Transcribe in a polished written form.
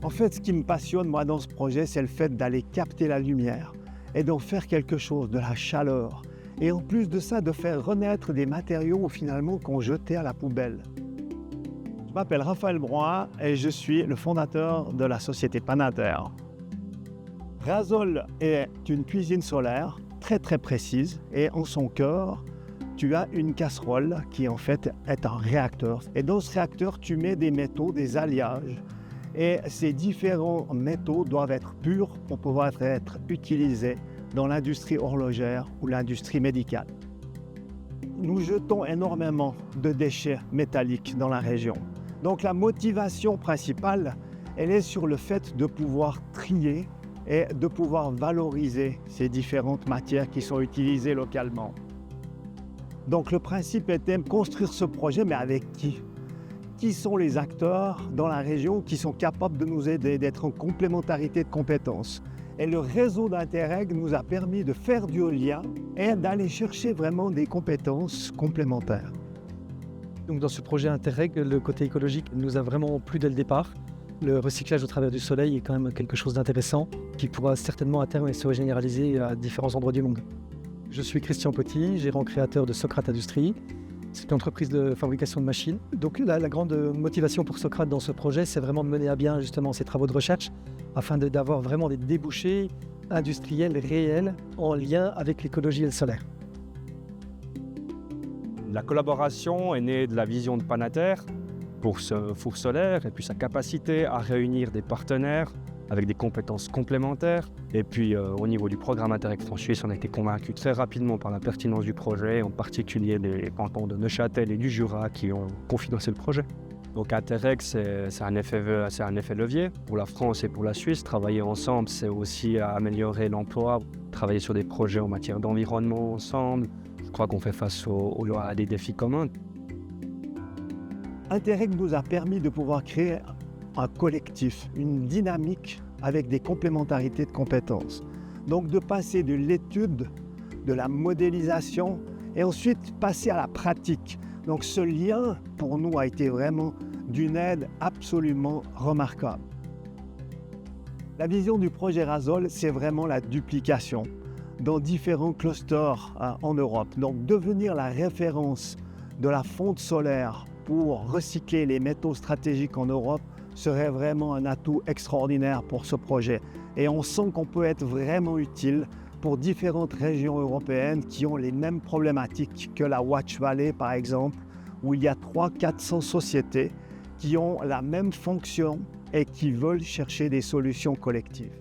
En fait, ce qui me passionne, moi, dans ce projet, c'est le fait d'aller capter la lumière et d'en faire quelque chose, de la chaleur. Et en plus de ça, de faire renaître des matériaux, finalement, qu'on jetait à la poubelle. Je m'appelle Raphaël Broye et je suis le fondateur de la société Panater. Razol est une cuisine solaire très précise et en son cœur, tu as une casserole qui en fait est un réacteur. Et dans ce réacteur, tu mets des métaux, des alliages. Et ces différents métaux doivent être purs pour pouvoir être utilisés dans l'industrie horlogère ou l'industrie médicale. Nous jetons énormément de déchets métalliques dans la région. Donc la motivation principale, elle est sur le fait de pouvoir trier et de pouvoir valoriser ces différentes matières qui sont utilisées localement. Donc le principe était de construire ce projet, mais avec qui? Qui sont les acteurs dans la région qui sont capables de nous aider, d'être en complémentarité de compétences? Et le réseau d'Interreg nous a permis de faire du lien et d'aller chercher vraiment des compétences complémentaires. Donc dans ce projet Interreg, le côté écologique nous a vraiment plu dès le départ. Le recyclage au travers du soleil est quand même quelque chose d'intéressant qui pourra certainement à terme se généraliser à différents endroits du monde. Je suis Christian Petit, gérant créateur de Socrate Industries. C'est une entreprise de fabrication de machines. Donc la grande motivation pour Socrate dans ce projet, c'est vraiment de mener à bien justement ces travaux de recherche afin d'avoir vraiment des débouchés industriels réels en lien avec l'écologie et le solaire. La collaboration est née de la vision de Panater pour ce four solaire et puis sa capacité à réunir des partenaires avec des compétences complémentaires. Et puis au niveau du programme Interreg France Suisse, on a été convaincus très rapidement par la pertinence du projet, en particulier les cantons de Neuchâtel et du Jura qui ont confinancé le projet. Donc Interreg, c'est un effet levier pour la France et pour la Suisse. Travailler ensemble, c'est aussi améliorer l'emploi, travailler sur des projets en matière d'environnement ensemble. Je crois qu'on fait face à des défis communs. Interreg nous a permis de pouvoir créer un collectif, une dynamique avec des complémentarités de compétences. Donc de passer de l'étude, de la modélisation et ensuite passer à la pratique. Donc ce lien pour nous a été vraiment d'une aide absolument remarquable. La vision du projet Razol, c'est vraiment la duplication dans différents clusters en Europe. Donc devenir la référence de la fonte solaire pour recycler les métaux stratégiques en Europe serait vraiment un atout extraordinaire pour ce projet. Et on sent qu'on peut être vraiment utile pour différentes régions européennes qui ont les mêmes problématiques que la Watch Valley par exemple, où il y a 300-400 sociétés qui ont la même fonction et qui veulent chercher des solutions collectives.